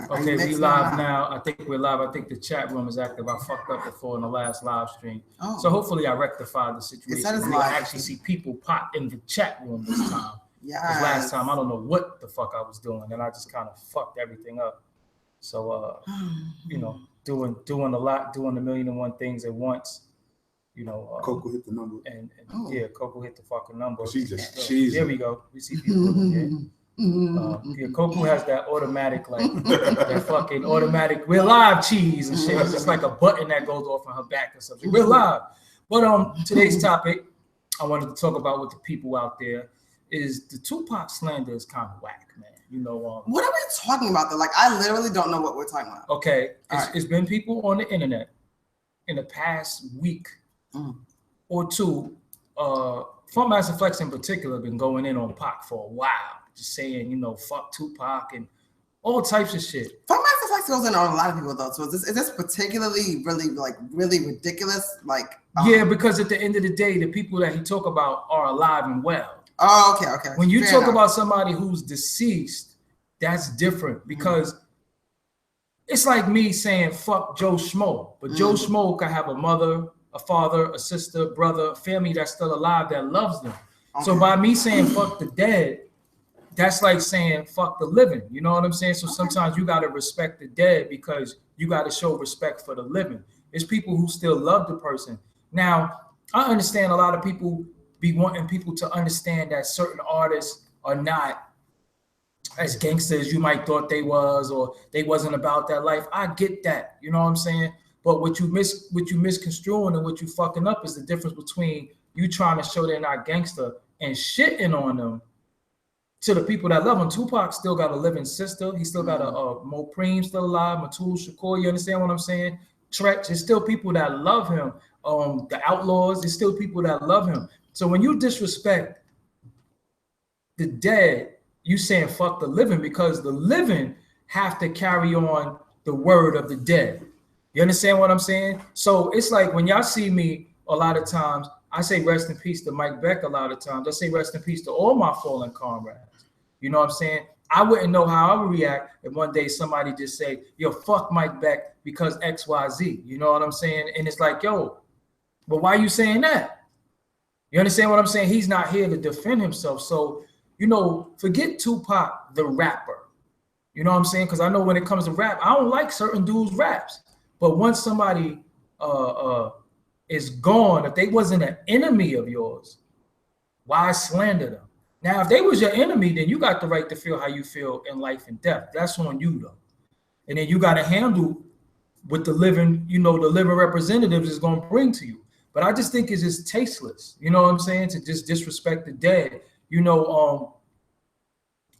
Okay, we live now. I think we're live. I think the chat room is active. I fucked up before in the last live stream. Oh. So hopefully I rectified the situation. We actually see people pop in the chat room this time. Yeah. Because last time I don't know what the fuck I was doing, and I just kind of fucked everything up. So you know, doing a lot, doing a million and one things at once. You know, Coco hit the number, and yeah, Coco hit the fucking number. She's here we go. We see people. Yeah, Coco has that automatic, like that fucking automatic. We're live cheese and shit. It's just like a button that goes off on her back or something. We're live. But today's topic I wanted to talk about with the people out there is the Tupac slander is kind of whack, man. You know, what are we talking about though? Like, I literally don't know what we're talking about. Okay, it's been people on the internet in the past week or two, Funk Master Flex in particular, been going in on Pac for a while, just saying, you know, fuck Tupac and all types of shit. Funk Master Flex goes in on a lot of people though. So is this particularly really ridiculous? Like, yeah, because at the end of the day, the people that he talk about are alive and well. Oh, okay. When you talk about somebody who's deceased, that's different because it's like me saying fuck Joe Schmo, but Joe Schmo can have a mother, a father, a sister, brother, family that's still alive that loves them. Okay. So by me saying fuck the dead, that's like saying fuck the living. You know what I'm saying? So sometimes you got to respect the dead because you got to show respect for the living. It's people who still love the person. Now, I understand a lot of people be wanting people to understand that certain artists are not as gangster as you might thought they was, or they wasn't about that life. I get that, you know what I'm saying? But what you misconstruing and what you fucking up is the difference between you trying to show they're not gangster and shitting on them to the people that love him. Tupac still got a living sister. He still got a Mo Preem still alive, Matul Shakur, you understand what I'm saying? Tretch, there's still people that love him. The Outlaws, there's still people that love him. So when you disrespect the dead, you saying fuck the living because the living have to carry on the word of the dead. You understand what I'm saying? So it's like when y'all see me a lot of times, I say rest in peace to Mike Beck a lot of times. I say rest in peace to all my fallen comrades. You know what I'm saying? I wouldn't know how I would react if one day somebody just say, yo, fuck Mike Beck because XYZ. You know what I'm saying? And it's like, yo, but why are you saying that? You understand what I'm saying? He's not here to defend himself. So, you know, forget Tupac, the rapper. You know what I'm saying? Because I know when it comes to rap, I don't like certain dudes' raps. But once somebody is gone, if they wasn't an enemy of yours, why slander them? Now, if they was your enemy, then you got the right to feel how you feel in life and death. That's on you, though. And then you got to handle what the living, you know, the living representatives is going to bring to you. But I just think it's just tasteless, you know what I'm saying, to just disrespect the dead. You know,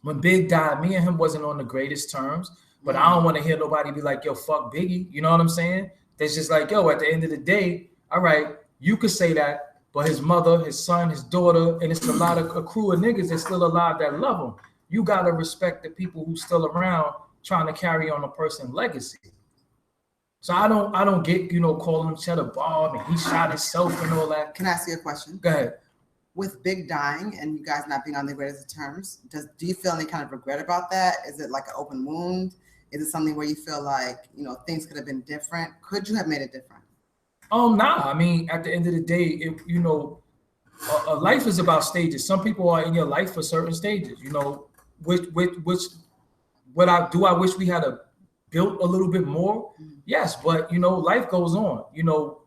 when Big died, me and him wasn't on the greatest terms, but I don't want to hear nobody be like, yo, fuck Biggie. You know what I'm saying? That's just like, yo, at the end of the day, all right, you could say that, but his mother, his son, his daughter, and it's a lot of a crew of niggas that's still alive that love him. You got to respect the people who's still around trying to carry on a person's legacy. So I don't get, you know, calling him Cheddar Bob and he shot himself and all that. Can I ask you a question? Go ahead. With Big dying and you guys not being on the greatest terms, do you feel any kind of regret about that? Is it like an open wound? Is it something where you feel like, you know, things could have been different? Could you have made it different? Nah. I mean, at the end of the day, you know, a life is about stages. Some people are in your life for certain stages. You know, I wish we had built a little bit more? Yes, but you know, life goes on. You know,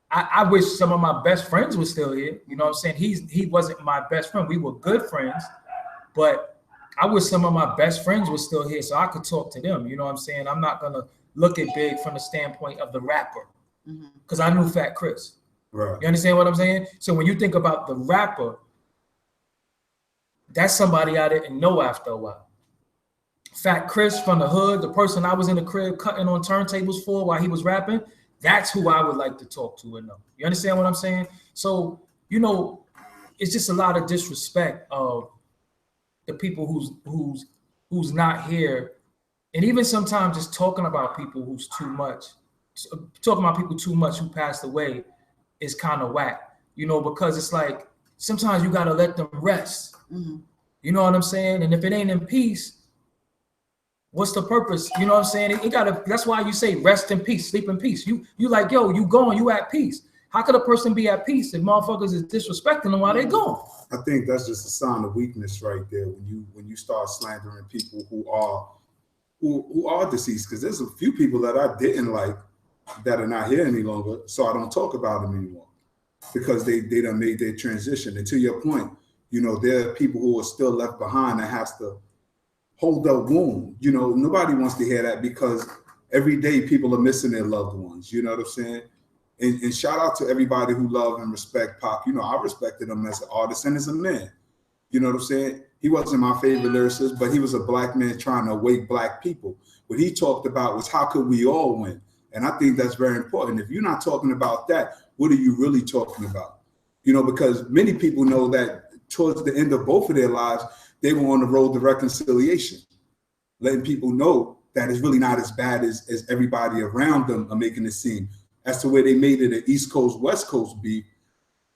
I wish some of my best friends were still here. You know what I'm saying? He wasn't my best friend. We were good friends, but I wish some of my best friends were still here so I could talk to them. You know what I'm saying? I'm not gonna look at Big from the standpoint of the rapper, because I knew Fat Chris. Right. You understand what I'm saying? So when you think about the rapper, that's somebody I didn't know after a while. Fat Chris from the hood, the person I was in the crib cutting on turntables for while he was rapping, that's who I would like to talk to and know. You understand what I'm saying? So, you know, it's just a lot of disrespect of the people who's not here. And even sometimes just talking about people who's talking about people too much who passed away is kind of whack, you know, because it's like sometimes you got to let them rest. You know what I'm saying? And if it ain't in peace, What's the purpose? You know what I'm saying? It gotta. That's why you say rest in peace, sleep in peace. You like, yo, you going, you at peace. How could a person be at peace if motherfuckers is disrespecting them while they gone? I think that's just a sign of weakness right there when you start slandering people who are deceased. Because there's a few people that I didn't like that are not here any longer, so I don't talk about them anymore because they done made their transition. And to your point, you know, there are people who are still left behind that has to hold up wound. You know, nobody wants to hear that because every day people are missing their loved ones. You know what I'm saying? And shout out to everybody who love and respect Pac. You know, I respected him as an artist and as a man. You know what I'm saying? He wasn't my favorite lyricist, but he was a black man trying to awake black people. What he talked about was how could we all win? And I think that's very important. If you're not talking about that, what are you really talking about? You know, because many people know that towards the end of both of their lives, they were on the road to reconciliation, letting people know that it's really not as bad as everybody around them are making it seem. As to where they made it an East Coast, West Coast beef.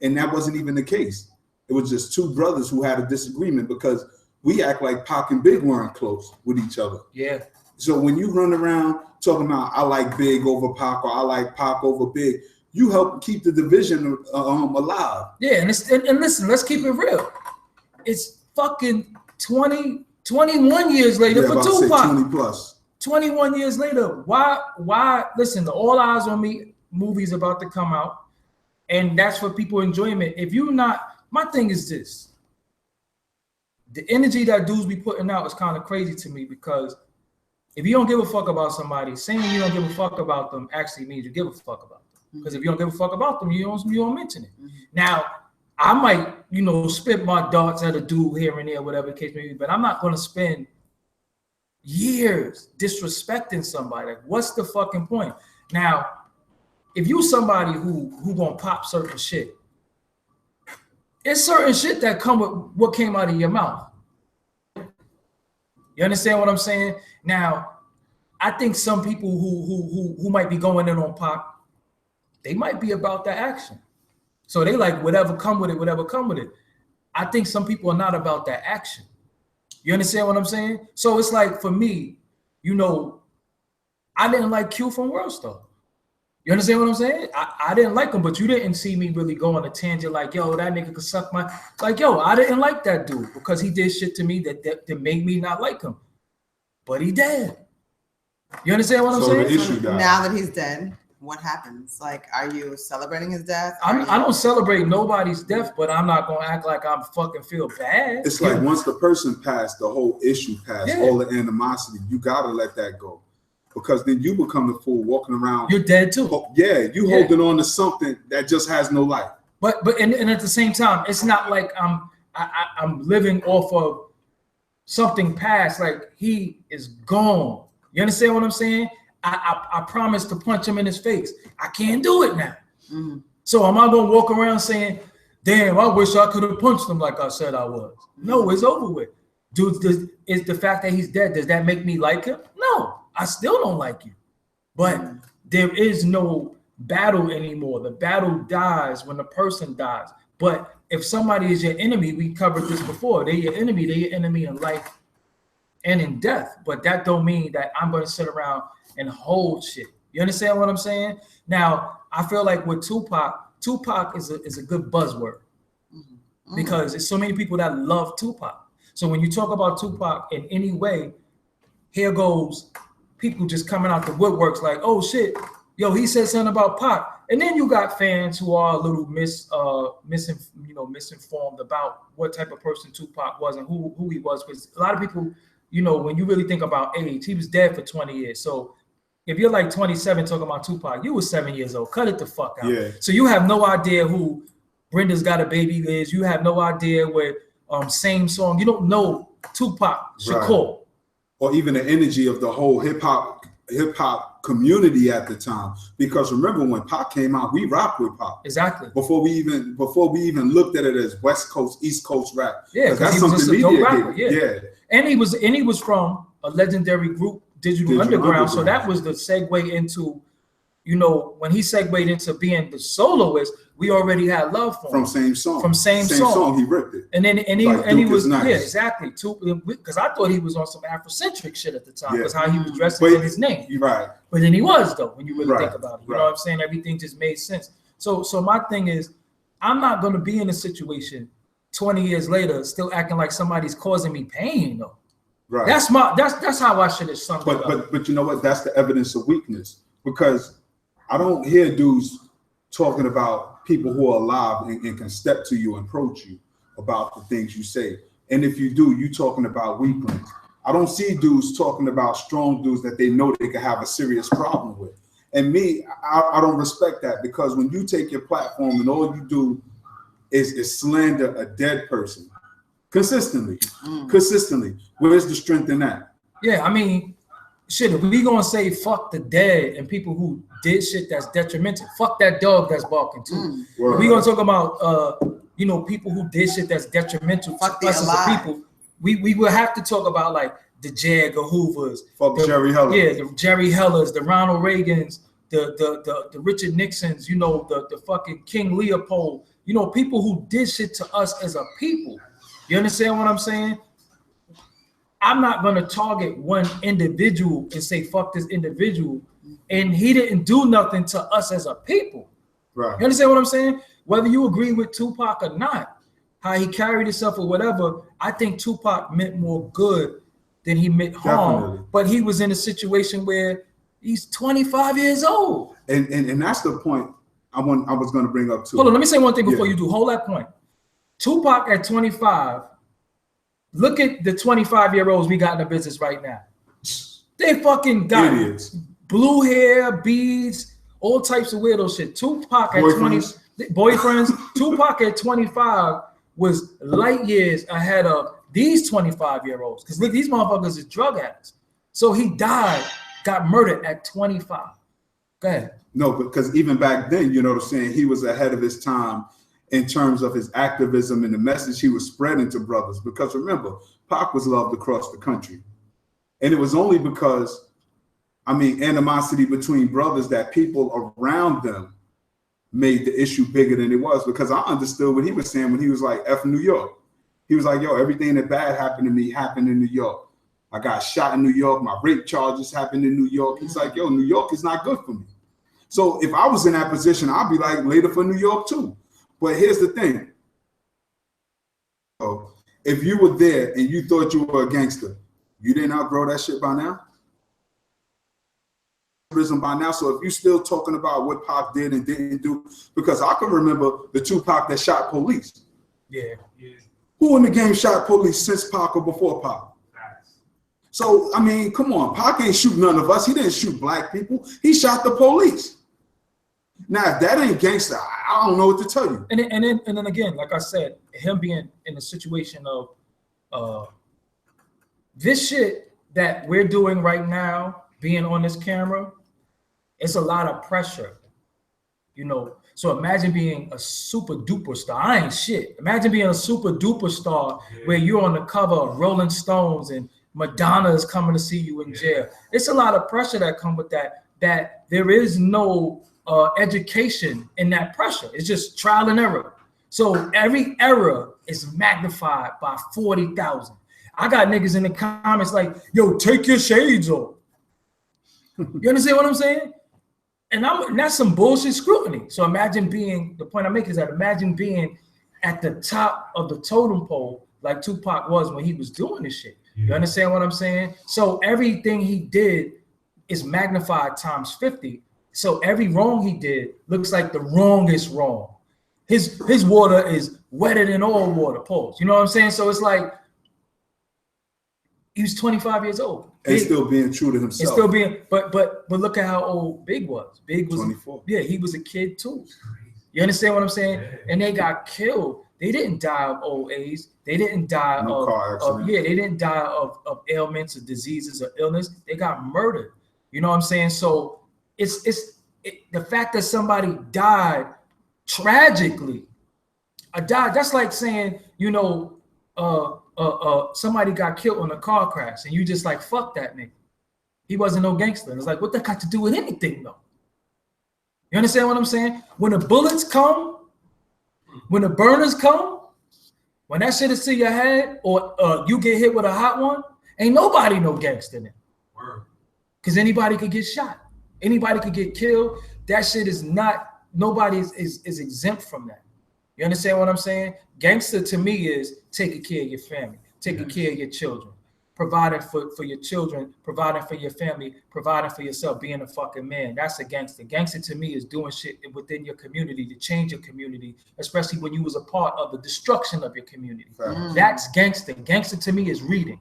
And that wasn't even the case. It was just two brothers who had a disagreement because we act like Pac and Big weren't close with each other. Yeah. So when you run around talking about I like Big over Pac or I like Pac over Big, you help keep the division alive. Yeah, and listen, let's keep it real. It's fucking 21 years later for Tupac. 20 plus. 21 years later. Why? Listen, the All Eyes on Me movie's about to come out, and that's for people enjoyment. If you're not, my thing is this: the energy that dudes be putting out is kind of crazy to me because if you don't give a fuck about somebody, saying you don't give a fuck about them actually means you give a fuck about them. Because if you don't give a fuck about them, you don't mention it. Now, I might, you know, spit my darts at a dude here and there, whatever the case may be, but I'm not going to spend years disrespecting somebody. Like, what's the fucking point? Now, if you somebody who gonna pop certain shit, it's certain shit that come with what came out of your mouth. You understand what I'm saying? Now, I think some people who might be going in on Pac, they might be about that action. So they like whatever come with it. I think some people are not about that action. You understand what I'm saying? So it's like for me, you know, I didn't like Q from World Star. You understand what I'm saying? I didn't like him, but you didn't see me really go on a tangent like, yo, that nigga could suck my, like, yo, I didn't like that dude because he did shit to me that made me not like him. But he dead. You understand what I'm saying? The issue died. Now that he's dead, what happens? Like, are you celebrating his death? I don't celebrate nobody's death, but I'm not gonna act like I'm fucking feel bad. It's like once the person passed, the whole issue passed, all the animosity, you gotta let that go. Because then you become the fool walking around. You're dead too. Holding on to something that just has no life. But at the same time, it's not like I'm living off of something past. Like he is gone. You understand what I'm saying? I promised to punch him in his face. I can't do it now. So am I gonna walk around saying, "Damn, I wish I could have punched him like I said I was"? No, it's over with. Dude, is the fact that he's dead, does that make me like him? No. I still don't like you, but there is no battle anymore. The battle dies when the person dies. But if somebody is your enemy, we covered this before. They're your enemy in life and in death. But that don't mean that I'm going to sit around and hold shit. You understand what I'm saying? Now, I feel like with Tupac is a good buzzword because there's so many people that love Tupac. So when you talk about Tupac in any way, here goes people just coming out the woodworks like, oh shit, yo, he said something about Pac. And then you got fans who are a little misinformed about what type of person Tupac was and who he was. Because a lot of people, you know, when you really think about age, he was dead for 20 years. So if you're like 27 talking about Tupac, you were 7 years old. Cut it the fuck out. Yeah. So you have no idea who Brenda's Got a Baby is. You have no idea where Same Song. You don't know Tupac Shakur. Right. Or even the energy of the whole hip hop community at the time. Because remember when Pac came out, we rocked with Pac. Exactly. Before we even looked at it as West Coast, East Coast rap. Yeah, because he was just a dope rapper. Yeah. And he was from a legendary group, Digital Underground. So that was the segue into you know, when he segued into being the soloist, we already had love for him. From same song. From same song. He ripped it. And then he was nice. yeah, exactly. Because I thought he was on some Afrocentric shit at the time, because how he was dressing But in his name. You're right. But then he was, though, when you really think about it. You Right. know what I'm saying? Everything just made sense. So my thing is, I'm not gonna be in a situation 20 years later still acting like somebody's causing me pain, though. Right. That's how I should have summed it up. But you know what? That's the evidence of weakness, because I don't hear dudes talking about people who are alive and can step to you and approach you about the things you say. And if you do, you talking about weaklings. I don't see dudes talking about strong dudes that they know they can have a serious problem with. And me, I don't respect that, because when you take your platform and all you do is slander a dead person consistently, where's the strength in that? Yeah, I mean, shit, if we gonna say fuck the dead and people who did shit that's detrimental, fuck that dog that's barking too. If we gonna talk about you know, people who did shit that's detrimental to us as a people, we will have to talk about like the J. Edgar Hoovers, Jerry Heller. Yeah, the Jerry Hellers, the Ronald Reagans, the Richard Nixons, you know, the fucking King Leopold, you know, people who did shit to us as a people. You understand what I'm saying? I'm not going to target one individual and say, fuck this individual. And he didn't do nothing to us as a people. Right. You understand what I'm saying? Whether you agree with Tupac or not, how he carried himself or whatever, I think Tupac meant more good than he meant harm. Definitely. But he was in a situation where he's 25 years old. And that's the point I was going to bring up too. Hold on, let me say one thing before you do. Hold that point. Tupac at 25, look at the 25-year-olds we got in the business right now. They fucking got idiots. Blue hair, beads, all types of weirdo shit. Tupac at 20, boyfriends. Tupac at 25 was light years ahead of these 25-year-olds. Because look, these motherfuckers is drug addicts. So he died, got murdered at 25. Go ahead. No, because even back then, you know what I'm saying, he was ahead of his time in terms of his activism and the message he was spreading to brothers. Because remember, Pac was loved across the country. And it was only because, I mean, animosity between brothers that people around them made the issue bigger than it was. Because I understood what he was saying when he was like, F New York. He was like, yo, everything that bad happened to me happened in New York. I got shot in New York. My rape charges happened in New York. He's like, yo, New York is not good for me. So if I was in that position, I'd be like, later for New York too. But here's the thing. So if you were there and you thought you were a gangster, you didn't outgrow that shit by now? By now, so if you're still talking about what Pac did and didn't do, because I can remember the Tupac that shot police. Yeah. Who in the game shot police since Pac or before Pac? So, I mean, come on. Pac ain't shoot none of us. He didn't shoot black people. He shot the police. Now, if that ain't gangster, I don't know what to tell you. And then again, like I said, him being in a situation of this shit that we're doing right now, being on this camera, it's a lot of pressure, you know. So imagine being a super duper star. I ain't shit. Imagine being a super duper star where you're on the cover of Rolling Stones and Madonna is coming to see you in jail. It's a lot of pressure that come with that there is no education in that pressure. It's just trial and error. So every error is magnified by 40,000. I got niggas in the comments like, yo, take your shades off. You understand what I'm saying? And that's some bullshit scrutiny. So imagine being, the point I'm making is that imagine being at the top of the totem pole like Tupac was when he was doing this shit. You understand what I'm saying? So everything he did is magnified times 50. So every wrong he did looks like the wrongest wrong. His water is wetter than all water, pause. You know what I'm saying? So it's like he was 25 years old. And still being true to himself. And still being, but look at how old Big was. Big was 24. Yeah, he was a kid too. You understand what I'm saying? And they got killed. They didn't die of old age. They didn't die they didn't die of ailments or diseases or illness. They got murdered. You know what I'm saying? So it's the fact that somebody died tragically. That's like saying, you know, somebody got killed in a car crash and you just like, fuck that nigga. He wasn't no gangster. It's like, what that got to do with anything though? You understand what I'm saying? When the bullets come, when the burners come, when that shit is to your head, or you get hit with a hot one, ain't nobody no gangster then. Because anybody could get shot. Anybody could get killed. That shit is not, nobody is exempt from that. You understand what I'm saying? Gangster to me is taking care of your family, taking care of your children, providing for your children, providing for your family, providing for yourself, being a fucking man. That's a gangster. Gangster to me is doing shit within your community to change your community, especially when you was a part of the destruction of your community. That's gangster. Gangster to me is reading.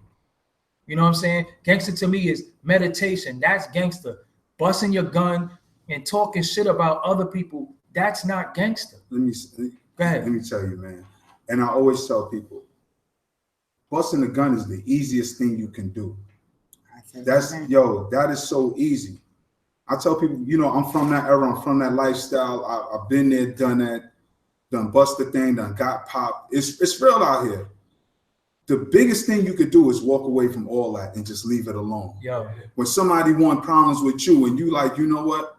You know what I'm saying? Gangster to me is meditation. That's gangster. Busting your gun and talking shit about other people, that's not gangster. Go ahead. Let me tell you, man. And I always tell people, busting a gun is the easiest thing you can do. That is so easy. I tell people, you know, I'm from that era, I'm from that lifestyle. I've been there, done that, done bust the thing, done got popped. It's real out here. The biggest thing you could do is walk away from all that and just leave it alone. Yo. When somebody want problems with you and you like, you know what,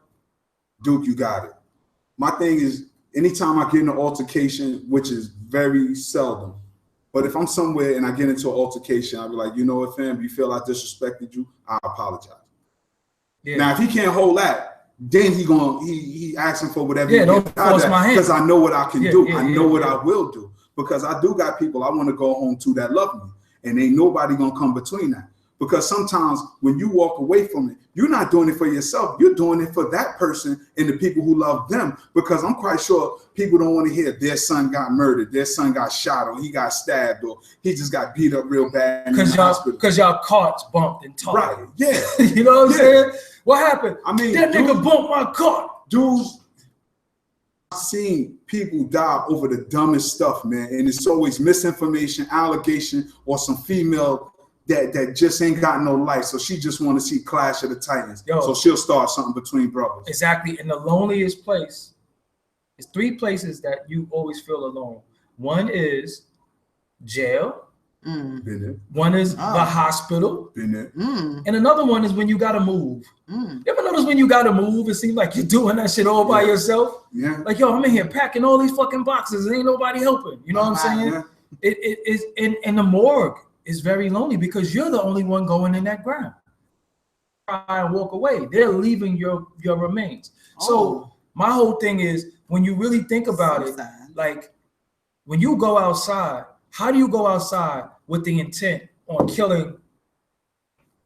Duke, you got it. My thing is, anytime I get in an altercation, which is very seldom, but if I'm somewhere and I get into an altercation, I'll be like, you know what, fam, you feel I disrespected you, I apologize. Yeah. Now, if he can't hold that, then he asking for whatever. Yeah, don't force my hand. Because I know what I can do. I know what I will do. Because I do got people I want to go home to that love me. And ain't nobody going to come between that. Because sometimes when you walk away from it, you're not doing it for yourself. You're doing it for that person and the people who love them. Because I'm quite sure people don't want to hear their son got murdered, their son got shot, or he got stabbed, or he just got beat up real bad in the hospital. Because y'all carts bumped and talked. Right, yeah. You know what I'm saying? What happened? I mean, that nigga bumped my cart. Dudes, I've seen people die over the dumbest stuff, man. And it's always misinformation, allegation, or some female that just ain't got no life. So she just want to see Clash of the Titans. So she'll start something between brothers. Exactly. And the loneliest place is 3 places that you always feel alone. One is jail. One is the hospital. And another one is when you gotta move. You ever notice when you gotta move, it seems like you're doing that shit all by yourself? Yeah. Like, yo, I'm in here packing all these fucking boxes and ain't nobody helping. You know what I'm saying? Yeah. It is in the morgue is very lonely because you're the only one going in that ground. Try and walk away. They're leaving your remains. So my whole thing is, when you really think about it, like when you go outside, how do you go outside with the intent on killing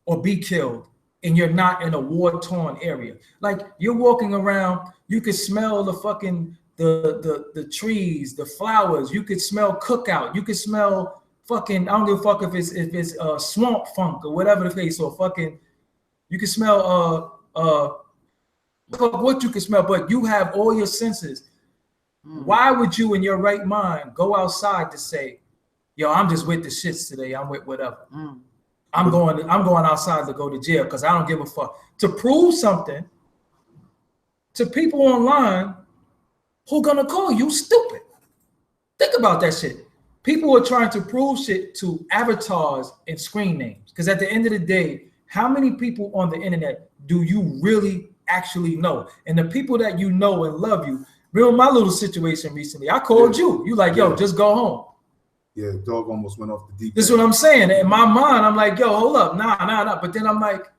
or be killed and you're not in a war-torn area? Like, you're walking around, you could smell the fucking the trees, the flowers, you could smell cookout, you could smell fucking, I don't give a fuck if it's swamp funk or whatever the case, or fucking, you can smell what you can smell, but you have all your senses. Why would you in your right mind go outside to say, yo, I'm just with the shits today, I'm with whatever. I'm going outside to go to jail because I don't give a fuck. To prove something to people online who gonna call you stupid. Think about that shit. People are trying to prove shit to avatars and screen names. Because at the end of the day, how many people on the internet do you really actually know? And the people that you know and love you. Remember my little situation recently. I called you. You like, yo, just go home. Yeah, dog almost went off the deep end. This is what I'm saying. In my mind, I'm like, yo, hold up. Nah. But then I'm like,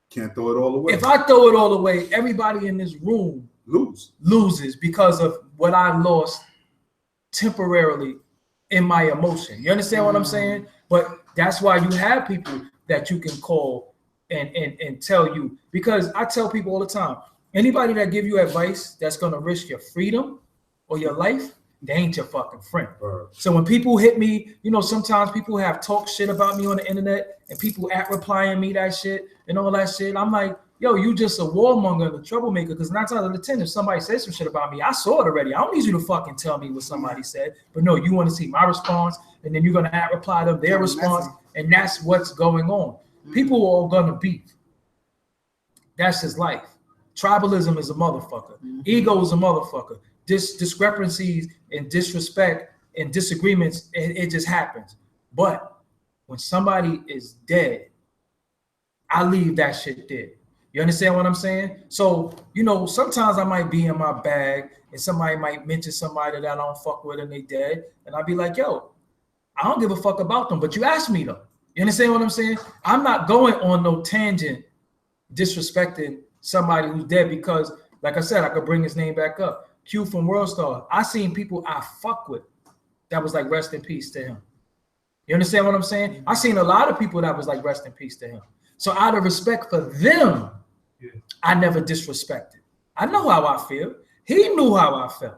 can't throw it all away. If I throw it all away, everybody in this room loses because of what I lost temporarily in my emotion. You understand what I'm saying? But that's why you have people that you can call and tell you. Because I tell people all the time, anybody that give you advice that's going to risk your freedom or your life, they ain't your fucking friend. So when people hit me, you know, sometimes people have talk shit about me on the internet and people replying me that shit and all that shit. I'm like, yo, you just a warmonger and a troublemaker, because 9 times out of 10, if somebody says some shit about me, I saw it already. I don't need you to fucking tell me what somebody said. But no, you want to see my response, and then you're going to reply to their response, and that's what's going on. People are all going to beef. That's just life. Tribalism is a motherfucker. Ego is a motherfucker. Discrepancies and disrespect and disagreements, it just happens. But when somebody is dead, I leave that shit dead. You understand what I'm saying? So, you know, sometimes I might be in my bag and somebody might mention somebody that I don't fuck with and they dead. And I'll be like, yo, I don't give a fuck about them, but you asked me though. You understand what I'm saying? I'm not going on no tangent disrespecting somebody who's dead because, like I said, I could bring his name back up. Q from World Star. I seen people I fuck with that was like rest in peace to him. You understand what I'm saying? I seen a lot of people that was like rest in peace to him. So out of respect for them, I never disrespected. I know how I feel. He knew how I felt.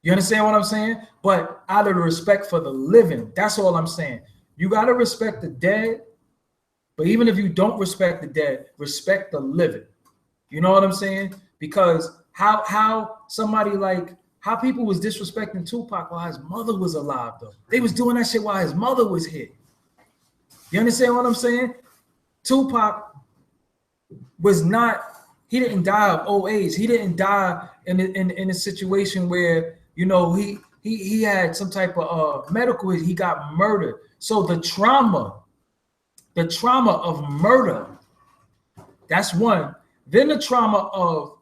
You understand what I'm saying? But out of the respect for the living, that's all I'm saying. You got to respect the dead, but even if you don't respect the dead, respect the living. You know what I'm saying? Because how somebody like, how people was disrespecting Tupac while his mother was alive though. They was doing that shit while his mother was here. You understand what I'm saying? Tupac was not, he didn't die of old age. He didn't die in a situation where, you know, he had some type of medical, he got murdered. So the trauma of murder, that's one. Then the trauma of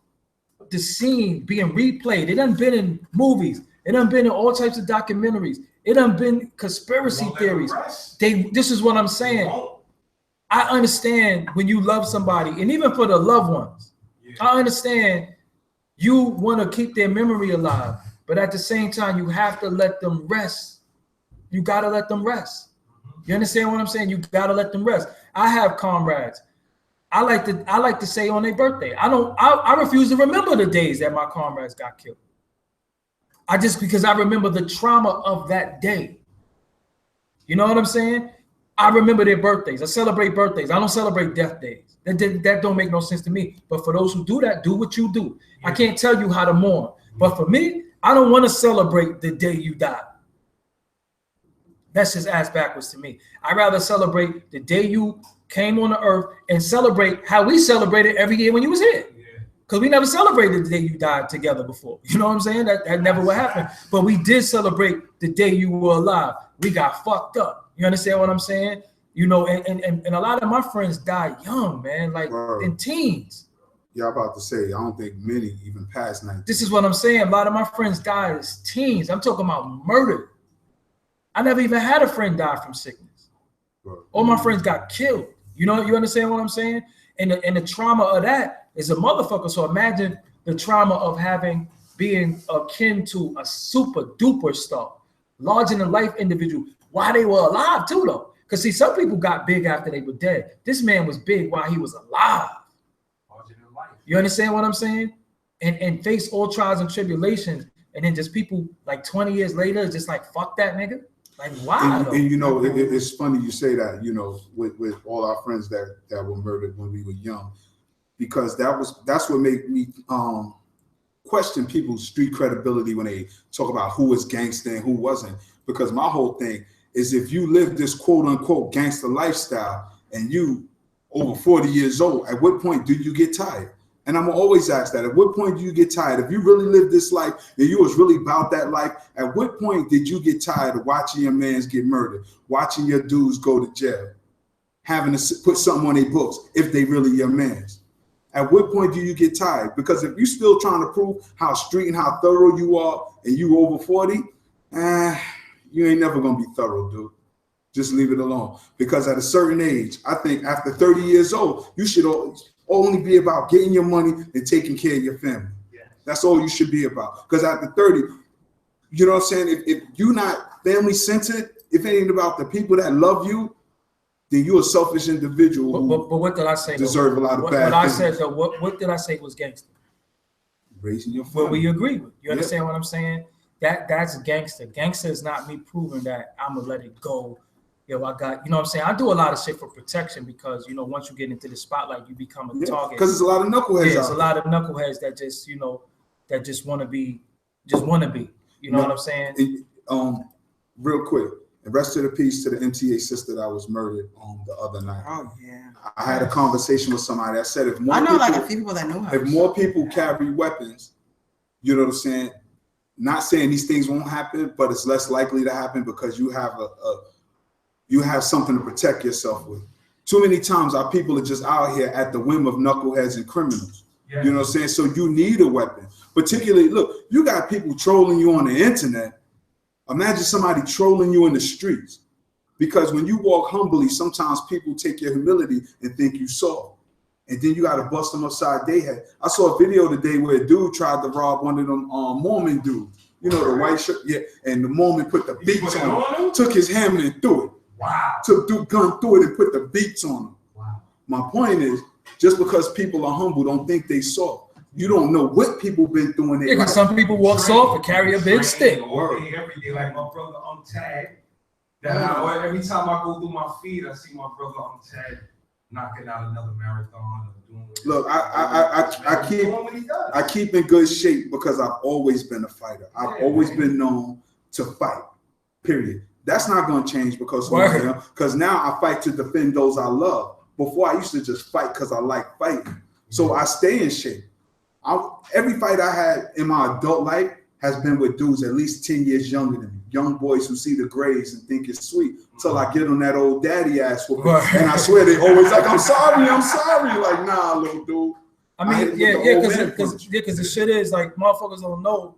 the scene being replayed. It done been in movies. It done been in all types of documentaries. It done been conspiracy theories. This is what I'm saying. I understand when you love somebody, and even for the loved ones, I understand you want to keep their memory alive, but at the same time, you have to let them rest. You got to let them rest. You understand what I'm saying? You got to let them rest. I have comrades. I like to say on their birthday. I refuse to remember the days that my comrades got killed. Because I remember the trauma of that day. You know what I'm saying? I remember their birthdays. I celebrate birthdays. I don't celebrate death days. That don't make no sense to me. But for those who do that, do what you do. I can't tell you how to mourn. But for me, I don't want to celebrate the day you died. That's just ass backwards to me. I'd rather celebrate the day you came on the earth and celebrate how we celebrated every year when you was here. Because we never celebrated the day you died together before. You know what I'm saying? That never would happen. But we did celebrate the day you were alive. We got fucked up. You understand what I'm saying? You know, and a lot of my friends died young, man, like in teens. Yeah, I'm about to say, I don't think many even past 19. This is what I'm saying. A lot of my friends died as teens. I'm talking about murder. I never even had a friend die from sickness. All my friends got killed. You know, you understand what I'm saying? And the trauma of that is a motherfucker. So imagine the trauma of being akin to a super duper star, larger than life individual, while they were alive too, though. Because see, some people got big after they were dead. This man was big while he was alive. You understand what I'm saying? And face all trials and tribulations, and then just people like 20 years later, just like, fuck that nigga. Like, wow. And you know, it's funny you say that, you know, with all our friends that were murdered when we were young, because that's what made me question people's street credibility when they talk about who was gangster and who wasn't. Because my whole thing is, if you live this quote unquote gangster lifestyle and you over 40 years old, at what point do you get tired? And I'm always ask that. At what point do you get tired? If you really lived this life and you was really about that life, at what point did you get tired of watching your mans get murdered, watching your dudes go to jail, having to put something on their books if they really your mans? At what point do you get tired? Because if you still trying to prove how street and how thorough you are and you over 40, you ain't never gonna be thorough, dude. Just leave it alone. Because at a certain age, I think after 30 years old, you should only be about getting your money and taking care of your family. That's all you should be about. Because after 30, you know what I'm saying? If you're not family centered, if it ain't about the people that love you, then you're a selfish individual. But what did I say? Deserve a lot of bad. What I said though, what did I say was gangster? Raising your family. What we agree with. You understand what I'm saying? That's gangster. Gangster is not me proving that I'm gonna let it go. Yo, I got, you know what I'm saying? I do a lot of shit for protection because, you know, once you get into the spotlight, you become a target. Because there's a lot of knuckleheads. There's a lot of knuckleheads that just, you know, that just want to be. You know what I'm saying? Real quick, and rest of the peace to the MTA sister that was murdered the other night. Oh yeah. I had a conversation with somebody that said, if more like a few people that know her. If more people carry weapons, you know what I'm saying? Not saying these things won't happen, but it's less likely to happen because you have you have something to protect yourself with. Too many times our people are just out here at the whim of knuckleheads and criminals. Yeah. You know what I'm saying? So you need a weapon. Particularly, look, you got people trolling you on the internet. Imagine somebody trolling you in the streets. Because when you walk humbly, sometimes people take your humility and think you soft. And then you got to bust them upside their head. I saw a video today where a dude tried to rob one of them Mormon dudes. You know, the white shirt? Yeah. And the Mormon put the beats on him. Took his hammer and threw it. Wow. Took the gun through it and put the beats on him. Wow. My point is, just because people are humble, don't think they soft. You don't know what people been through in their Yeah, because some people walk soft and carry a big stick. All day, every day, like my brother Tag. Every time I go through my feed, I see my brother Tag knocking out another marathon. Or doing Look, I keep in good shape because I've always been a fighter. I've always been known to fight. Period. That's not going to change because now I fight to defend those I love. Before I used to just fight because I like fighting. So I stay in shape. Every fight I had in my adult life has been with dudes at least 10 years younger than me. Young boys who see the grades and think it's sweet until I get on that old daddy ass whooping. And I swear they always like, I'm sorry. Like, nah, little dude. I mean, because the shit is like motherfuckers don't know.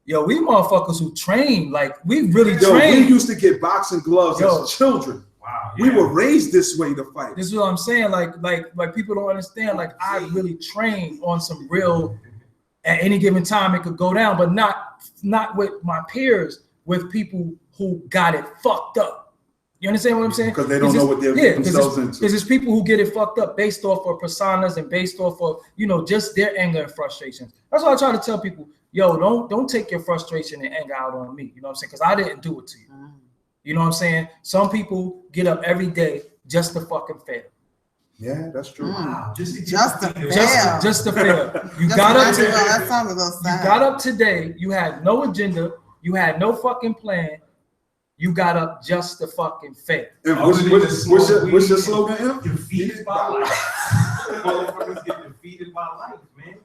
Yo, we motherfuckers who train, like we really train. We used to get boxing gloves as children. Wow, we were raised this way to fight. This is what I'm saying. Like people don't understand. Like I really train on some real. At any given time, it could go down, but not with my peers. With people who got it fucked up. You understand what I'm saying? Because they don't know what they're getting themselves into. Because there's people who get it fucked up based off of personas and based off of, you know, just their anger and frustrations. That's why I try to tell people, yo, don't take your frustration and anger out on me. You know what I'm saying? Because I didn't do it to you. You know what I'm saying? Some people get up every day just to fucking fail. Yeah, that's true. Wow. Just to fail. Just to fail. You got up today. That sounds a little sad. You got up today. You had no agenda. You had no fucking plan. You got up just to fucking fail. What's your slogan? Defeated by life. Motherfuckers get defeated by life, man.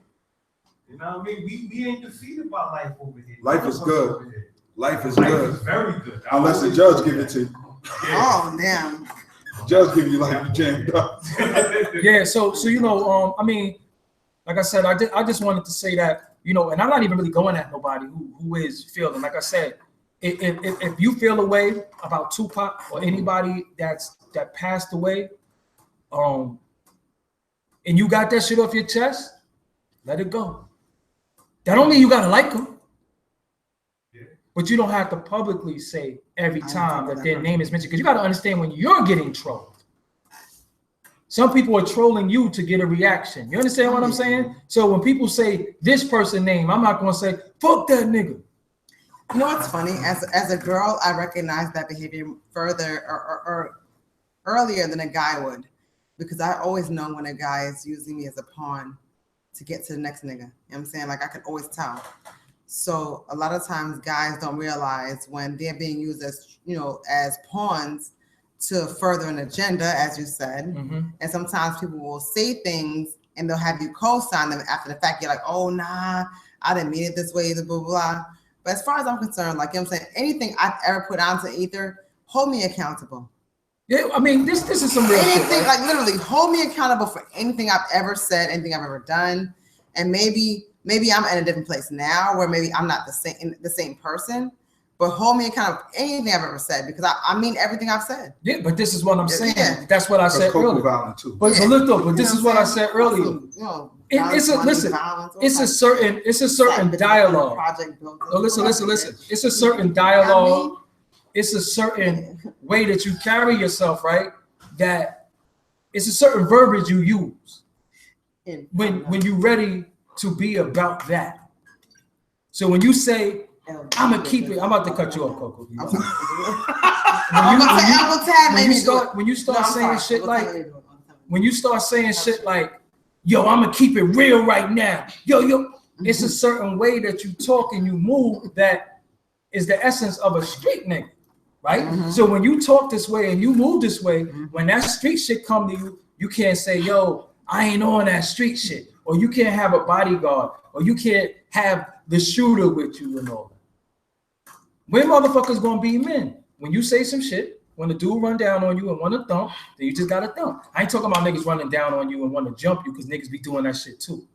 You know what I mean? We ain't defeated by life over here. Life is good. Life is Life good. is very good. Unless the judge give it to you. Oh damn. Judge give you life jammed up. Yeah. So you know, I mean, like I said, I just wanted to say that. You know, and I'm not even really going at nobody who is feeling. Like I said, if you feel a way about Tupac or anybody that passed away, and you got that shit off your chest, let it go. That don't mean you gotta like them, but you don't have to publicly say every time that their name is mentioned. Because you got to understand when you're getting trolled. Some people are trolling you to get a reaction. You understand what I'm saying? So when people say this person's name, I'm not going to say, fuck that nigga. You know what's funny? As a girl, I recognize that behavior further or earlier than a guy would. Because I always know when a guy is using me as a pawn to get to the next nigga. You know what I'm saying? Like I could always tell. So a lot of times guys don't realize when they're being used as, you know, as pawns to further an agenda, as you said. Mm-hmm. And sometimes people will say things and they'll have you co-sign them after the fact. You're like, oh, nah, I didn't mean it this way, blah, blah, blah. But as far as I'm concerned, like, you know what I'm saying, anything I've ever put onto ether, hold me accountable. Yeah, I mean, this is some real anything, shit, right? Like literally hold me accountable for anything I've ever said, anything I've ever done. And maybe I'm in a different place now where maybe I'm not the same person. But hold me accountable for anything I've ever said because I mean everything I've said. Yeah, but this is what I'm saying. Yeah. That's what I said earlier. But look though, but this is what I said earlier. You know, it's a certain dialogue. No, listen. It's a certain dialogue. It's a certain way that you carry yourself, right? That it's a certain verbiage you use when you're ready to be about that. So when you say, I'm gonna keep it. I'm about to cut you off, Coco. When you start saying shit like, yo, I'm gonna keep it real right now. Yo, it's a certain way that you talk and you move that is the essence of a street nigga, right? Mm-hmm. So when you talk this way and you move this way, when that street shit come to you, you can't say, yo, I ain't on that street shit, or you can't have a bodyguard, or you can't have the shooter with you and all that. When motherfuckers gonna be men? When you say some shit, when the dude run down on you and want to thump, then you just got to thump. I ain't talking about niggas running down on you and want to jump you because niggas be doing that shit too.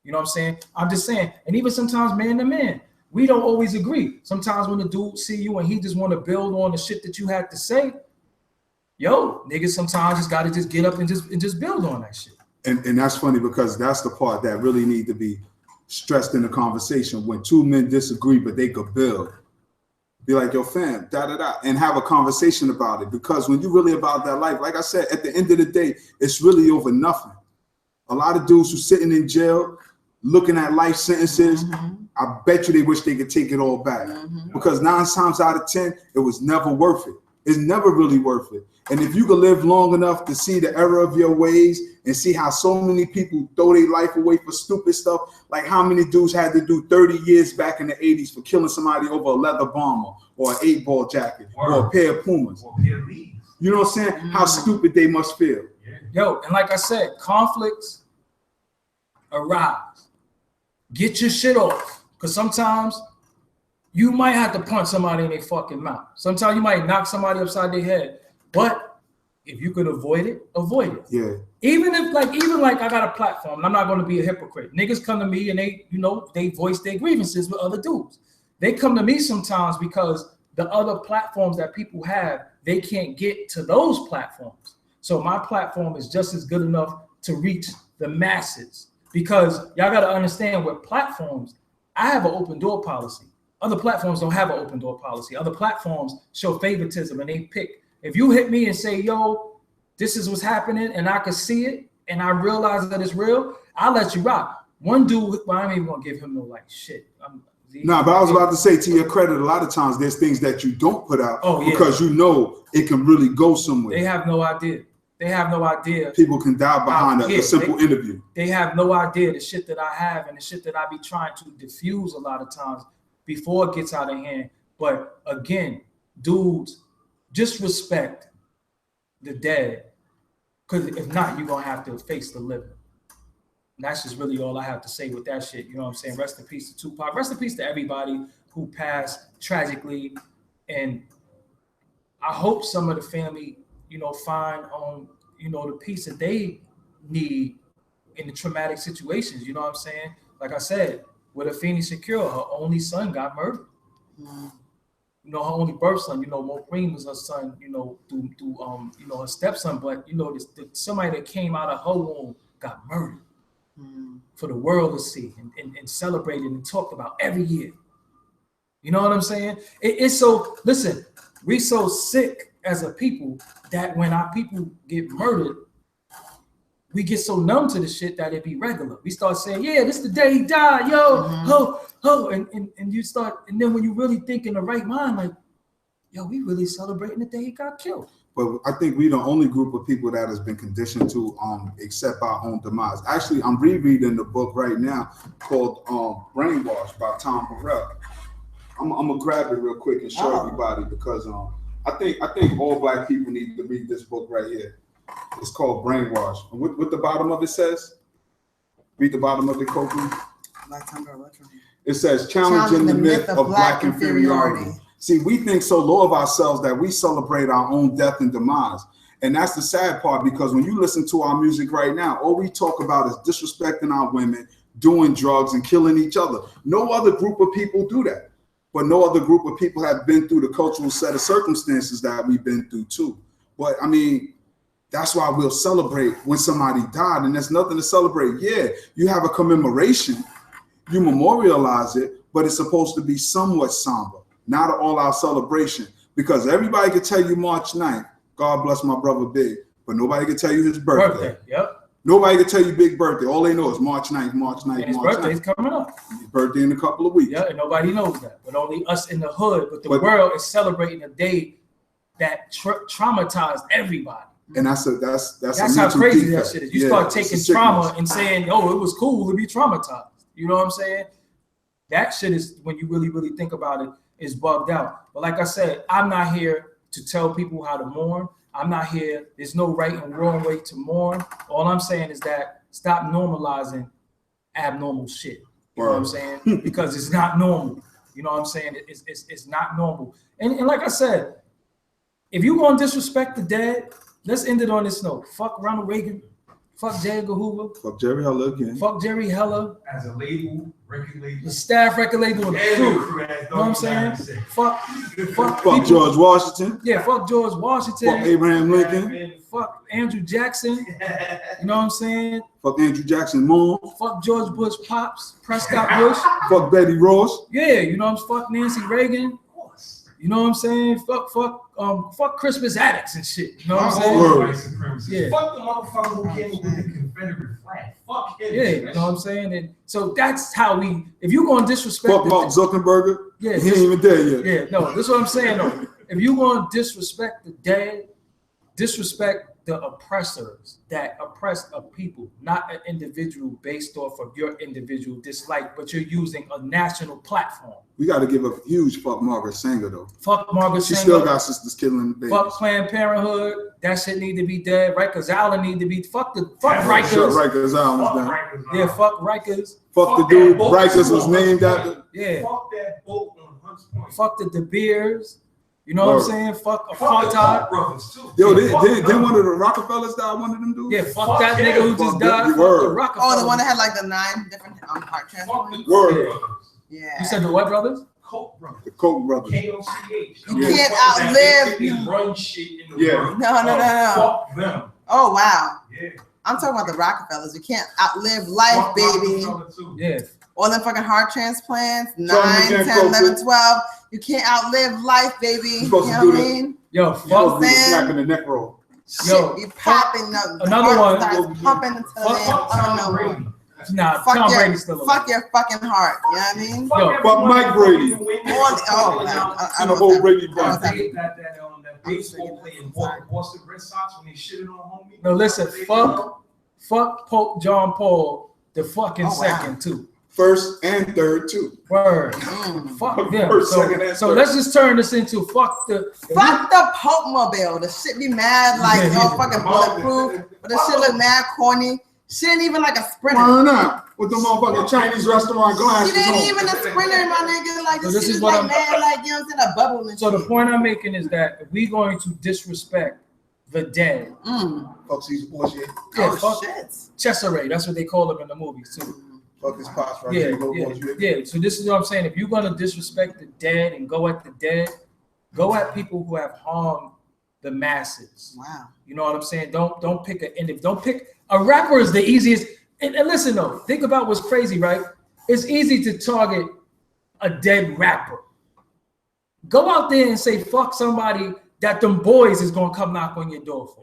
You know what I'm saying? I'm just saying, and even sometimes man to man, we don't always agree. Sometimes when the dude see you and he just want to build on the shit that you had to say, yo, niggas sometimes just got to just get up and just build on that shit. And that's funny because that's the part that really need to be stressed in the conversation when two men disagree, but they could build. Be like, yo, fam, da-da-da, and have a conversation about it. Because when you really about that life, like I said, at the end of the day, it's really over nothing. A lot of dudes who sitting in jail looking at life sentences, I bet you they wish they could take it all back. Because 9 times out of 10, it was never worth it. It's never really worth it. And if you could live long enough to see the error of your ways and see how so many people throw their life away for stupid stuff, like how many dudes had to do 30 years back in the 80s for killing somebody over a leather bomber or an 8-ball jacket or a pair of Pumas. Or a pair of leaves. You know what I'm saying? How stupid they must feel. Yo, and like I said, conflicts arise. Get your shit off. Because sometimes you might have to punch somebody in their fucking mouth. Sometimes you might knock somebody upside their head. But if you could avoid it, avoid it. Yeah. Even like I got a platform, and I'm not going to be a hypocrite. Niggas come to me and they voice their grievances with other dudes. They come to me sometimes because the other platforms that people have, they can't get to those platforms. So my platform is just as good enough to reach the masses. Because y'all got to understand with platforms, I have an open door policy. Other platforms don't have an open door policy. Other platforms show favoritism and they pick. If you hit me and say, yo, this is what's happening and I can see it and I realize that it's real, I'll let you rock. One dude, well, I ain't even gonna give him no like shit. No, but I was about to say, to your credit, a lot of times there's things that you don't put out because you know it can really go somewhere. They have no idea. They have no idea. People can die behind a simple interview. They have no idea the shit that I have and the shit that I be trying to diffuse a lot of times before it gets out of hand. But again, dudes, just respect the dead. Because if not, you're going to have to face the living. And that's just really all I have to say with that shit. You know what I'm saying? Rest in peace to Tupac. Rest in peace to everybody who passed tragically. And I hope some of the family, find the peace that they need in the traumatic situations. You know what I'm saying? Like I said, with Afeni Shakur, her only son got murdered. Her only birth son, Maureen was her son, through her stepson, but somebody that came out of her womb got murdered for the world to see and celebrated and talked about every year. You know what I'm saying? It's so, listen, we so sick as a people that when our people get murdered, we get so numb to the shit that it be regular. We start saying, yeah, this is the day he died, yo, and you start, and then when you really think in the right mind, like, yo, we really celebrating the day he got killed. But I think we the only group of people that has been conditioned to accept our own demise. Actually, I'm rereading the book right now called Brainwash by Tom Burrell. I'm gonna grab it real quick and show everybody because I think all Black people need to read this book right here. It's called Brainwash. And what the bottom of it says? Read the bottom of the quote. It says, challenging the myth of Black inferiority. See, we think so low of ourselves that we celebrate our own death and demise. And that's the sad part, because when you listen to our music right now, all we talk about is disrespecting our women, doing drugs, and killing each other. No other group of people do that. But no other group of people have been through the cultural set of circumstances that we've been through too. But I mean, that's why we'll celebrate when somebody died, and there's nothing to celebrate. Yeah, you have a commemoration, you memorialize it, but it's supposed to be somewhat somber, not an all-out celebration, because everybody can tell you March 9th, God bless my brother Big, but nobody can tell you his birthday. Yep. Nobody can tell you Big birthday. All they know is March 9th, March 9th, and his March birthday's 9th. coming up. His birthday in a couple of weeks. Yeah, and nobody knows that, but only us in the hood. But the world is celebrating a day that traumatized everybody. And that's how crazy that shit is. You start taking trauma and saying, "Oh, it was cool to be traumatized." You know what I'm saying? That shit is, when you really, really think about it, is bugged out. But like I said, I'm not here to tell people how to mourn. I'm not here. There's no right and wrong way to mourn. All I'm saying is that stop normalizing abnormal shit. You know what I'm saying? Because it's not normal. You know what I'm saying? It's not normal. And like I said, if you gonna disrespect the dead, let's end it on this note. Fuck Ronald Reagan. Fuck J. Edgar Hoover. Fuck Jerry Heller again. Fuck Jerry Heller. As a label, record label. The staff record label and the crew. You know what I'm saying? Fuck Fuck George Washington. Yeah, fuck George Washington. Fuck Abraham Lincoln. Fuck Andrew Jackson. You know what I'm saying? Fuck Andrew Jackson Mom. Fuck George Bush Pops. Prescott Bush. Fuck Betty Ross. Yeah, you know what I'm saying? Fuck Nancy Reagan. You know what I'm saying? Fuck Christmas addicts and shit. You know what I'm saying? White supremacy. Yeah. Fuck the motherfucker who came with the Confederate flag. Fuck him. Yeah, you know what I'm saying? And so that's how if you're gonna disrespect Fuck Mark Zuckerberg. Yeah, he ain't even dead yet. Yeah, no, this is what I'm saying though. If you're gonna disrespect the dead, disrespect the oppressors that oppress a people, not an individual based off of your individual dislike, but you're using a national platform. We got to give a huge fuck Margaret Sanger though. Fuck Margaret Sanger. She still got sisters killing babies. Fuck Planned Parenthood. That shit need to be dead. Rikers Island need to be fuck Rikers. Rikers Island down. Yeah, fuck Rikers. Fuck the dude Rikers was named after. Yeah. Fuck that boat on Hunts Point. Fuck the De Beers. You know what I'm saying? Fuck apartheid. Brothers too. Yo, then one of the Rockefellers died. One of them dudes. Yeah, fuck that nigga who just died. Fuck the Rockefellers. Oh, the one that had like the 9 different heart transplants. Word. Yeah. You said the what brothers? Koch brothers. The Koch brothers. K-O-C-H. You can't outlive. They run shit in the world. No. Fuck them. Oh wow. Yeah. I'm talking about the Rockefellers. You can't outlive life, baby. Yeah. All them fucking heart transplants, 9, John 10, 11, 12. You can't outlive life, baby. You know what I mean? Yo, fuck snapping the neck roll. Yo, you popping another one. Starts pumping into the I don't know. Nah, fuck Tom Brady's still alive. Fuck your fucking heart. You know what I mean? Yo, fuck Mike Brady. And the whole Brady bunch. That baseball player in Boston Red Sox when they shitted on homie. No, listen, fuck Pope John Paul the fucking second too. First and third too. Word. Fuck them. First, second, and so third. let's just turn this into fuck the Pope Mobile. The shit be mad like fucking bulletproof, but the shit look mad corny. She ain't even like a sprinter. Why not? With the motherfucking Chinese restaurant glasses. She ain't even a sprinter, my nigga. Like so this is like mad, like you know what I'm saying, a bubble. And so shit. the point I'm making is that if we're going to disrespect the dead, fuck Caesar Borgia. Yeah, fuck Cesare. That's what they call him in the movies too. Fuck his pops, right? Yeah. So this is what I'm saying. If you're gonna disrespect the dead and go at the dead, go at people who have harmed the masses. Wow. You know what I'm saying? Don't pick don't pick a rapper is the easiest. And listen though, think about what's crazy, right? It's easy to target a dead rapper. Go out there and say fuck somebody that them boys is gonna come knock on your door for.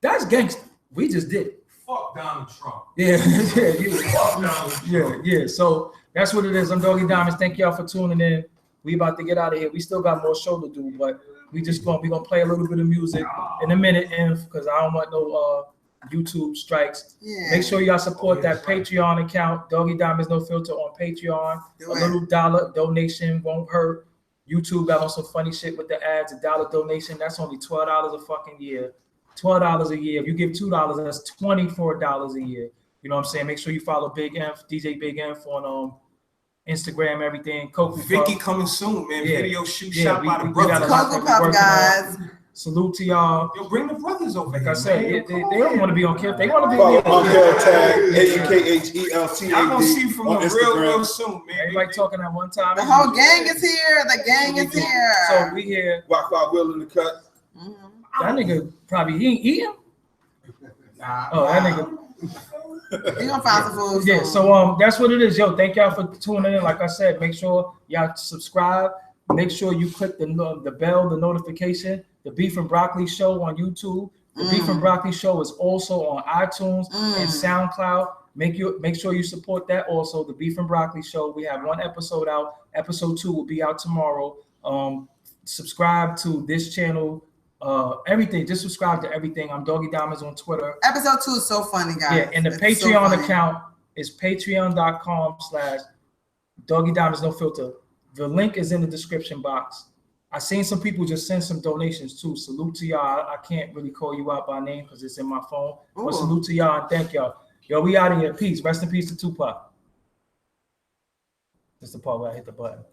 That's gangster. We just did it. Fuck Donald Trump. Yeah. Fuck Donald Trump. Yeah. So that's what it is. I'm Doggie Diamonds. Thank y'all for tuning in. We about to get out of here. We still got more show to do, but we gonna play a little bit of music in a minute, and because I don't want no YouTube strikes. Yeah. Make sure y'all support that Patreon account, Doggie Diamonds No Filter on Patreon. Little dollar donation won't hurt. YouTube got on some funny shit with the ads. $1 donation, that's only $12 a fucking year. $12 a year. If you give $2, that's $24 a year. You know what I'm saying? Make sure you follow Big Inf, DJ Big Inf on Instagram, everything. Coco Vicky Puff. coming soon, man. Yeah. Video shoot shot by the we got brothers. a lot that we Coco Puff, working guys. on. Salute to y'all. Yo, bring the brothers over Like here. I said, man. they don't want to be on camp. They want to be Follow on Uncle Tag, AKHELTAD I'm gonna see you from on the Instagram. real soon, man. Everybody talking at one time. The whole gang is here. The gang is here. So we here. Wi-Fi Will in the cut. That nigga probably he ain't eating. Nah, Oh, that nigga. You gonna find some food. Yeah, so that's what it is. Yo, thank y'all for tuning in. Like I said, make sure y'all subscribe. Make sure you click the bell, the notification. The Beef and Broccoli Show on YouTube. The Beef and Broccoli Show is also on iTunes and SoundCloud. Make sure you support that also. The Beef and Broccoli Show. We have one episode out. Episode 2 will be out tomorrow. Subscribe to this channel. Everything. Just subscribe to everything. I'm Doggie Diamonds on Twitter. Episode 2 is so funny, guys. Yeah, and the It's Patreon so account is patreon.com/Doggie Diamonds No Filter. The link is in the description box. I seen some people just send some donations too. Salute to y'all. I can't really call you out by name because it's in my phone. But salute to y'all and thank y'all. Yo, we out of here. Peace. Rest in peace to Tupac. That's the part where I hit the button.